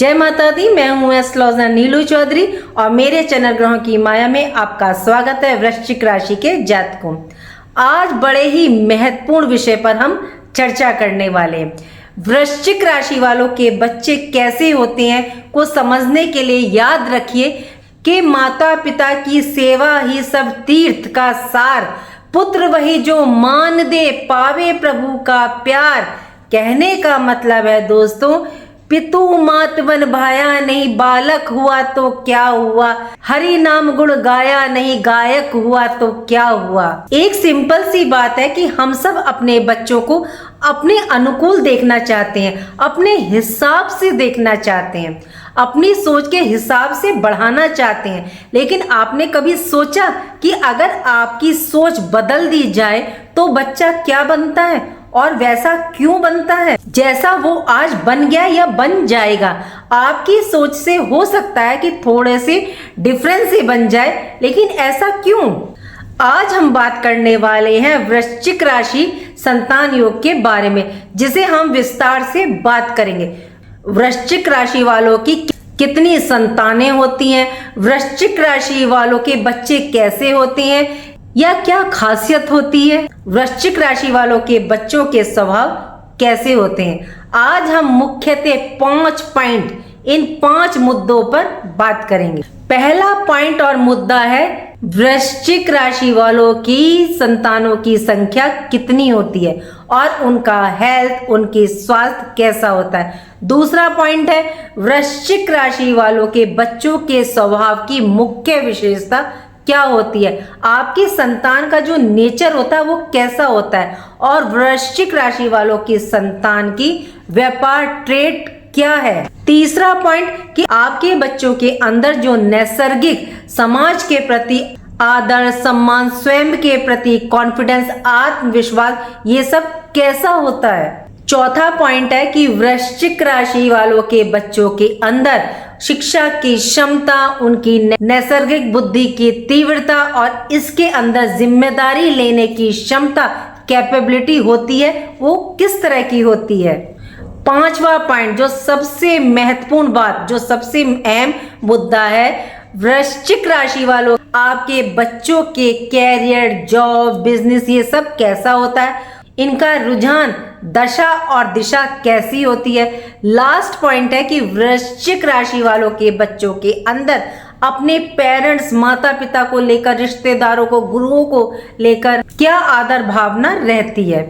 जय माता दी। मैं हूं एस्ट्रोलॉजर नीलू चौधरी और मेरे चैनल ग्रहों की माया में आपका स्वागत है। वृश्चिक राशि के जातकों, आज बड़े ही महत्वपूर्ण विषय पर हम चर्चा करने वाले हैं। वृश्चिक राशि वालों के बच्चे कैसे होते हैं को समझने के लिए याद रखिए कि माता पिता की सेवा ही सब तीर्थ का सार, पुत्र वही जो मान दे पावे प्रभु का प्यार। कहने का मतलब है दोस्तों, पितु मात वन भाया नहीं, बालक हुआ तो क्या हुआ, हरि नाम गुण गाया नहीं, गायक हुआ तो क्या हुआ। एक सिंपल सी बात है कि हम सब अपने बच्चों को अपने अनुकूल देखना चाहते हैं, अपने हिसाब से देखना चाहते हैं, अपनी सोच के हिसाब से बढ़ाना चाहते हैं। लेकिन आपने कभी सोचा कि अगर आपकी सोच बदल दी जाए तो बच्चा क्या बनता है और वैसा क्यों बनता है जैसा वो आज बन गया या बन जाएगा। आपकी सोच से हो सकता है कि थोड़े से डिफरेंस ही बन जाए, लेकिन ऐसा क्यों? आज हम बात करने वाले हैं वृश्चिक राशि संतान योग के बारे में, जिसे हम विस्तार से बात करेंगे। वृश्चिक राशि वालों की कितनी संतानें होती हैं, वृश्चिक राशि वालों के बच्चे कैसे होते हैं या क्या खासियत होती है, वृश्चिक राशि वालों के बच्चों के स्वभाव कैसे होते हैं। आज हम मुख्यतः 5 पॉइंट, इन 5 मुद्दों पर बात करेंगे। पहला पॉइंट और मुद्दा है वृश्चिक राशि वालों की संतानों की संख्या कितनी होती है और उनका हेल्थ, उनकी स्वास्थ्य कैसा होता है। दूसरा पॉइंट है वृश्चिक राशि वालों के बच्चों के स्वभाव की मुख्य विशेषता क्या होती है, आपकी संतान का जो नेचर होता है वो कैसा होता है, और वृश्चिक राशि वालों की संतान की व्यापार ट्रेड क्या है। तीसरा पॉइंट कि आपके बच्चों के अंदर जो नैसर्गिक समाज के प्रति आदर, सम्मान, स्वयं के प्रति कॉन्फिडेंस, आत्मविश्वास, ये सब कैसा होता है। चौथा पॉइंट है कि वृश्चिक राशि वालों के बच्चों के अंदर शिक्षा की क्षमता, उनकी नैसर्गिक बुद्धि की तीव्रता और इसके अंदर जिम्मेदारी लेने की क्षमता, कैपेबिलिटी होती है, वो किस तरह की होती है। पांचवा पॉइंट जो सबसे महत्वपूर्ण बात, जो सबसे अहम मुद्दा है, वृश्चिक राशि वालों आपके बच्चों के कैरियर, जॉब, बिजनेस, ये सब कैसा होता है, इनका रुझान, दशा और दिशा कैसी होती है। लास्ट पॉइंट है कि वृश्चिक राशि वालों के बच्चों के अंदर अपने पेरेंट्स, माता पिता को लेकर, रिश्तेदारों को, गुरुओं को लेकर क्या आदर भावना रहती है।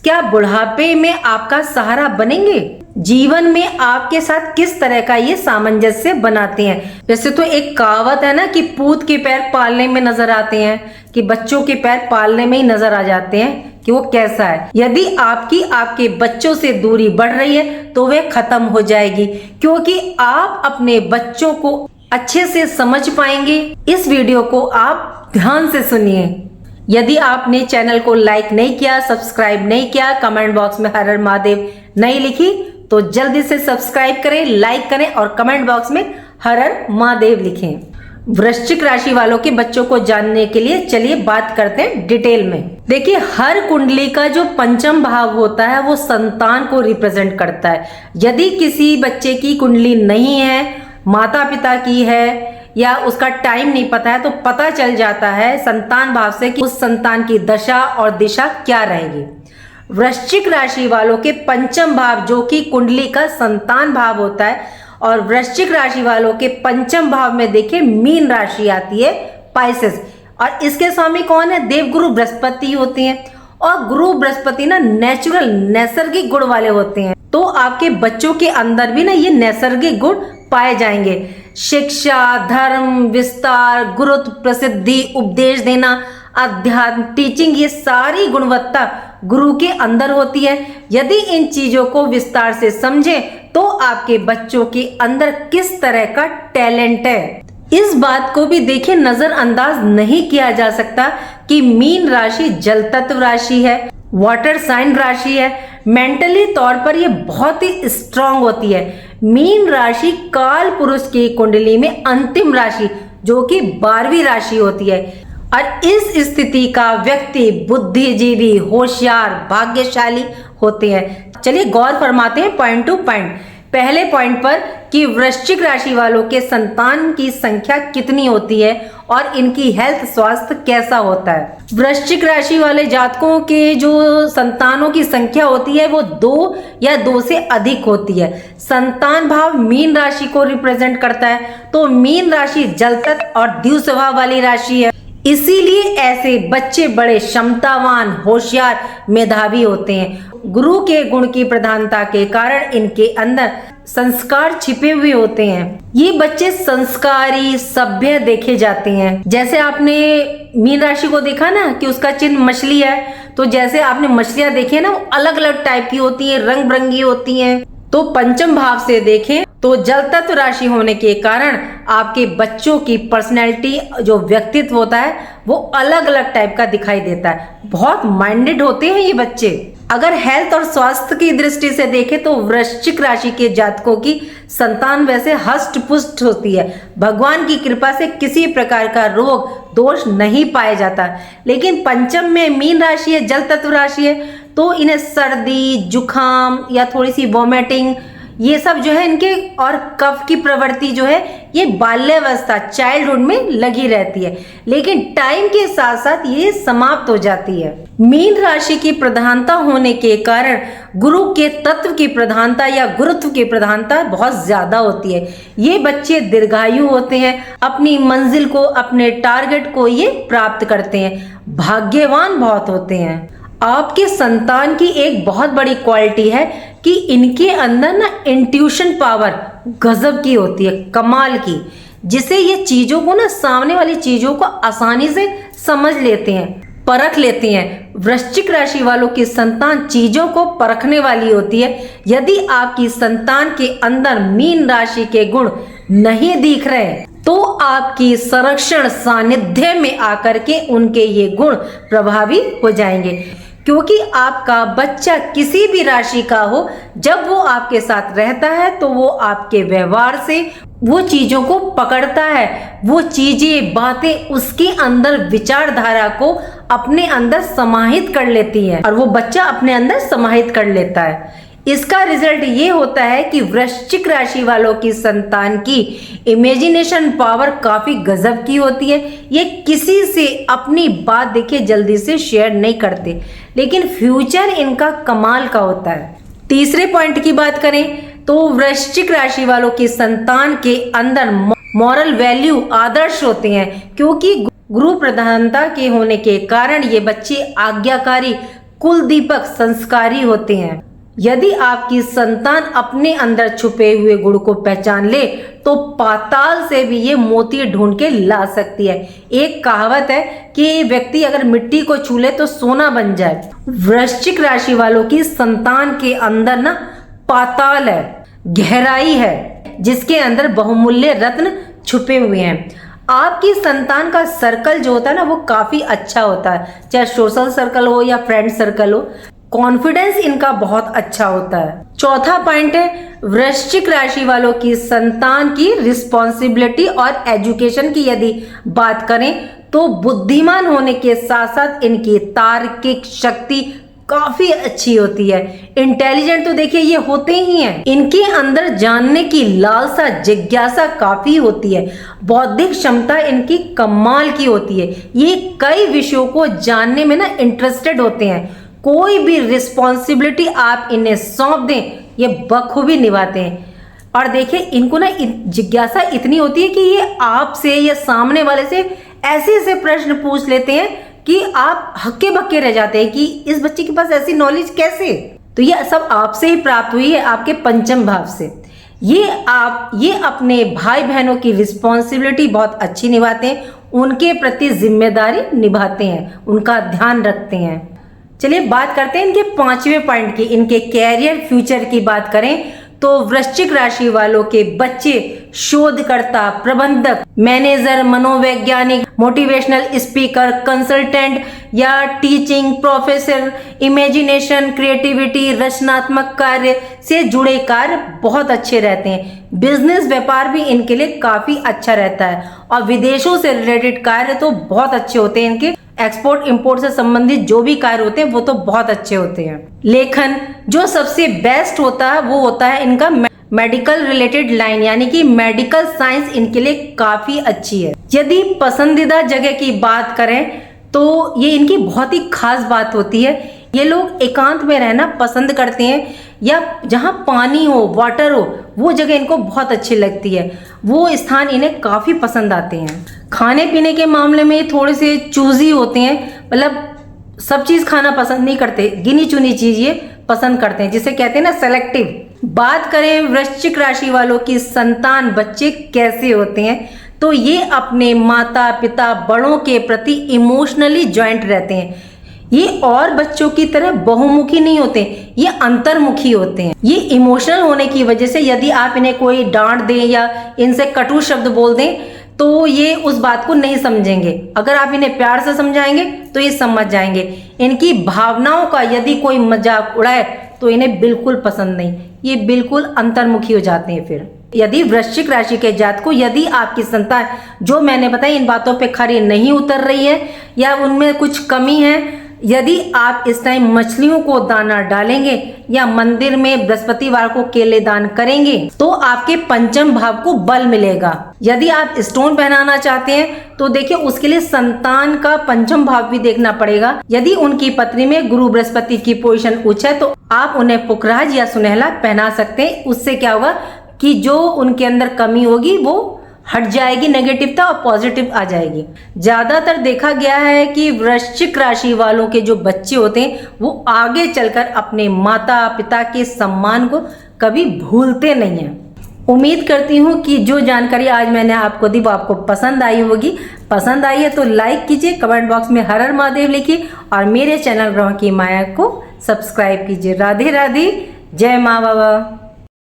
क्या बुढ़ापे में आपका सहारा बनेंगे, जीवन में आपके साथ किस तरह का ये सामंजस्य बनाते हैं। वैसे तो एक कहावत है ना कि पूत के पैर पालने में नजर आते हैं, कि बच्चों के पैर पालने में ही नजर आ जाते हैं कि वो कैसा है। यदि आपके बच्चों से दूरी बढ़ रही है तो वह खत्म हो जाएगी, क्योंकि आप अपने बच्चों को अच्छे से समझ पाएंगे। इस वीडियो को आप ध्यान से सुनिए। यदि आपने चैनल को लाइक नहीं किया, सब्सक्राइब नहीं किया, कमेंट बॉक्स में हर हर महादेव नहीं लिखी, तो जल्दी से सब्सक्राइब करें, लाइक करें और कमेंट बॉक्स में हर हर महादेव लिखें। वृश्चिक राशि वालों के बच्चों को जानने के लिए चलिए बात करते हैं डिटेल में। देखिए, हर कुंडली का जो पंचम भाव होता है वो संतान को रिप्रेजेंट करता है। यदि किसी बच्चे की कुंडली नहीं है, माता पिता की है या उसका टाइम नहीं पता है, तो पता चल जाता है संतान भाव से कि उस संतान की दशा और दिशा क्या रहेगी। वृश्चिक राशि वालों के पंचम भाव जो कि कुंडली का संतान भाव होता है, और वृश्चिक राशि वालों के पंचम भाव में देखिए मीन राशि आती है, पाइसेस, और इसके स्वामी कौन है, देवगुरु बृहस्पति होते हैं। और गुरु बृहस्पति ना नेचुरल, नैसर्गिक गुण वाले होते हैं, तो आपके बच्चों के अंदर भी ना ये नैसर्गिक गुण पाए जाएंगे। शिक्षा, धर्म, विस्तार, गुरुत्व, प्रसिद्धि, उपदेश देना, अध्यात्म, टीचिंग, ये सारी गुणवत्ता गुरु के अंदर होती है। यदि इन चीजों को विस्तार से समझें तो आपके बच्चों के अंदर किस तरह का टैलेंट है, इस बात को भी देखिए नजरअंदाज नहीं किया जा सकता कि मीन राशि जल तत्व राशि है, वाटर साइन राशि है। मेंटली तौर पर ये बहुत ही स्ट्रांग होती है। मीन राशि काल पुरुष की कुंडली में अंतिम राशि जो कि 12वीं राशि होती है, और इस स्थिति का व्यक्ति बुद्धिजीवी, होशियार, भाग्यशाली होते हैं। चलिए गौर फरमाते हैं पॉइंट टू पॉइंट। पहले पॉइंट पर कि वृश्चिक राशि वालों के संतान की संख्या कितनी होती है और इनकी हेल्थ स्वास्थ्य कैसा होता है। वृश्चिक राशि वाले जातकों के जो संतानों की संख्या होती है वो 2 या 2 से अधिक होती है। संतान भाव मीन राशि को रिप्रेजेंट करता है, तो मीन राशि जलतत्व और द्यू स्वभाव वाली राशि है, इसीलिए ऐसे बच्चे बड़े क्षमतावान, होशियार, मेधावी होते हैं। गुरु के गुण की प्रधानता के कारण इनके अंदर संस्कार छिपे हुए होते हैं। ये बच्चे संस्कारी, सभ्य देखे जाते हैं। जैसे आपने मीन राशि को देखा ना कि उसका चिन्ह मछली है, तो जैसे आपने मछलियां देखी ना, वो अलग अलग टाइप की होती हैं, रंग बिरंगी होती हैं। तो पंचम भाव से देखें तो जल तत्व राशि होने के कारण आपके बच्चों की पर्सनैलिटी, जो व्यक्तित्व होता है, वो अलग अलग टाइप का दिखाई देता है। बहुत माइंडेड होते हैं ये बच्चे। अगर हेल्थ और स्वास्थ्य की दृष्टि से देखें तो वृश्चिक राशि के जातकों की संतान वैसे हष्ट पुष्ट होती है। भगवान की कृपा से किसी प्रकार का रोग दोष नहीं पाया जाता। लेकिन पंचम में मीन राशि है, जल तत्व राशि है, तो इन्हें सर्दी, जुखाम या थोड़ी सी वॉमिटिंग, ये सब जो है इनके, और कफ की प्रवृत्ति जो है ये बाल्यावस्था, चाइल्डहुड में लगी रहती है, लेकिन टाइम के साथ साथ ये समाप्त हो जाती है। मीन राशि की प्रधानता होने के कारण गुरु के तत्व की प्रधानता या गुरुत्व की प्रधानता बहुत ज्यादा होती है। ये बच्चे दीर्घायु होते हैं, अपनी मंजिल को, अपने टारगेट को ये प्राप्त करते हैं, भाग्यवान बहुत होते हैं। आपके संतान की एक बहुत बड़ी क्वालिटी है कि इनके अंदर ना इंट्यूशन पावर गजब की होती है, कमाल की, जिसे ये चीजों को ना, सामने वाली चीजों को आसानी से समझ लेते हैं, परख लेते हैं। वृश्चिक राशि वालों की संतान चीजों को परखने वाली होती है। यदि आपकी संतान के अंदर मीन राशि के गुण नहीं दिख रहे तो आपकी संरक्षण सानिध्य में आकर के उनके ये गुण प्रभावी हो जाएंगे, क्योंकि आपका बच्चा किसी भी राशि का हो, जब वो आपके साथ रहता है तो वो आपके व्यवहार से वो चीजों को पकड़ता है, वो चीजें, बातें उसके अंदर विचारधारा को अपने अंदर समाहित कर लेती है और वो बच्चा अपने अंदर समाहित कर लेता है। इसका रिजल्ट ये होता है कि वृश्चिक राशि वालों की संतान की इमेजिनेशन पावर काफी गजब की होती है। ये किसी से अपनी बात देखिए जल्दी से शेयर नहीं करते, लेकिन फ्यूचर इनका कमाल का होता है। तीसरे पॉइंट की बात करें तो वृश्चिक राशि वालों की संतान के अंदर मॉरल वैल्यू, आदर्श होते हैं, क्योंकि गुरु प्रधानता के होने के कारण ये बच्चे आज्ञाकारी, कुलदीपक, संस्कारी होते हैं। यदि आपकी संतान अपने अंदर छुपे हुए गुण को पहचान ले तो पाताल से भी ये मोती ढूंढ के ला सकती है। एक कहावत है कि व्यक्ति अगर मिट्टी को छू ले तो सोना बन जाए। वृश्चिक राशि वालों की संतान के अंदर ना पाताल है, गहराई है, जिसके अंदर बहुमूल्य रत्न छुपे हुए हैं। आपकी संतान का सर्कल जो होता है ना वो काफी अच्छा होता है, चाहे सोशल सर्कल हो या फ्रेंड सर्कल हो। कॉन्फिडेंस इनका बहुत अच्छा होता है। चौथा पॉइंट है वृश्चिक राशि वालों की संतान की रिस्पॉन्सिबिलिटी और एजुकेशन की यदि बात करें तो बुद्धिमान होने के साथ साथ इनकी तार्किक शक्ति काफी अच्छी होती है। इंटेलिजेंट तो देखिए ये होते ही हैं। इनके अंदर जानने की लालसा, जिज्ञासा काफी होती है। बौद्धिक क्षमता इनकी कमाल की होती है। ये कई विषयों को जानने में ना इंटरेस्टेड होते हैं। कोई भी रिस्पॉन्सिबिलिटी आप इन्हें सौंप दें ये बखूबी निभाते हैं। और देखिए इनको ना जिज्ञासा इतनी होती है कि ये आपसे या सामने वाले से ऐसे ऐसे प्रश्न पूछ लेते हैं कि आप हक्के बक्के रह जाते हैं कि इस बच्चे के पास ऐसी नॉलेज कैसे। तो ये सब आपसे ही प्राप्त हुई है, आपके पंचम भाव से। ये अपने भाई बहनों की रिस्पॉन्सिबिलिटी बहुत अच्छी निभाते हैं, उनके प्रति जिम्मेदारी निभाते हैं, उनका ध्यान रखते हैं। चलिए बात करते हैं इनके पांचवें पॉइंट की। इनके कैरियर फ्यूचर की बात करें तो वृश्चिक राशि वालों के बच्चे शोधकर्ता, प्रबंधक, मैनेजर, मनोवैज्ञानिक, मोटिवेशनल स्पीकर, कंसल्टेंट या टीचिंग प्रोफेसर, इमेजिनेशन, क्रिएटिविटी, रचनात्मक कार्य से जुड़े कार्य बहुत अच्छे रहते हैं। बिजनेस, व्यापार भी इनके लिए काफी अच्छा रहता है और विदेशों से रिलेटेड कार्य तो बहुत अच्छे होते हैं इनके। एक्सपोर्ट इंपोर्ट से संबंधित जो भी कार्य होते हैं वो तो बहुत अच्छे होते हैं। लेखन जो सबसे बेस्ट होता है वो होता है इनका मेडिकल रिलेटेड लाइन यानी कि मेडिकल साइंस इनके लिए काफी अच्छी है। यदि पसंदीदा जगह की बात करें तो ये इनकी बहुत ही खास बात होती है। ये लोग एकांत में रहना पसंद करते हैं या जहाँ पानी हो, वाटर हो, वो जगह इनको बहुत अच्छी लगती है। वो स्थान इन्हें काफी पसंद आते हैं। खाने पीने के मामले में थोड़े से चूजी होते हैं, मतलब सब चीज खाना पसंद नहीं करते, गिनी चुनी चीज ये पसंद करते हैं, जिसे कहते हैं ना सेलेक्टिव। बात करें वृश्चिक राशि वालों की संतान बच्चे कैसे होते हैं, तो ये अपने माता पिता बड़ों के प्रति इमोशनली जॉइंट रहते हैं। ये और बच्चों की तरह बहुमुखी नहीं होते, ये अंतर्मुखी होते हैं। ये इमोशनल होने की वजह से यदि आप इन्हें कोई डांट दें या इनसे कटु शब्द बोल दें तो ये उस बात को नहीं समझेंगे। अगर आप इन्हें प्यार से समझाएंगे तो ये समझ जाएंगे। इनकी भावनाओं का यदि कोई मजाक उड़ाए तो इन्हें बिल्कुल पसंद नहीं, ये बिल्कुल अंतर्मुखी हो जाते हैं। फिर यदि वृश्चिक राशि के जातक को यदि आपकी संतान जो मैंने बताई इन बातों पे खरी नहीं उतर रही है या उनमें कुछ कमी है, यदि आप इस टाइम मछलियों को दाना डालेंगे या मंदिर में बृहस्पतिवार को केले दान करेंगे तो आपके पंचम भाव को बल मिलेगा। यदि आप स्टोन पहनाना चाहते हैं तो देखिए उसके लिए संतान का पंचम भाव भी देखना पड़ेगा। यदि उनकी पत्नी में गुरु बृहस्पति की पोजीशन उच्च है तो आप उन्हें पुखराज या सुनहला पहना सकते हैं। उससे क्या होगा कि जो उनके अंदर कमी होगी वो हट जाएगी, नेगेटिवता, और पॉजिटिव आ जाएगी। ज्यादातर देखा गया है कि वृश्चिक राशि वालों के जो बच्चे होते हैं वो आगे चलकर अपने माता पिता के सम्मान को कभी भूलते नहीं हैं। उम्मीद करती हूँ कि जो जानकारी आज मैंने आपको दी वो आपको पसंद आई होगी। पसंद आई है तो लाइक कीजिए, कमेंट बॉक्स में हर हर महादेव लिखिए और मेरे चैनल ग्रहों की माया को सब्सक्राइब कीजिए। राधे राधे, जय माँ बाबा।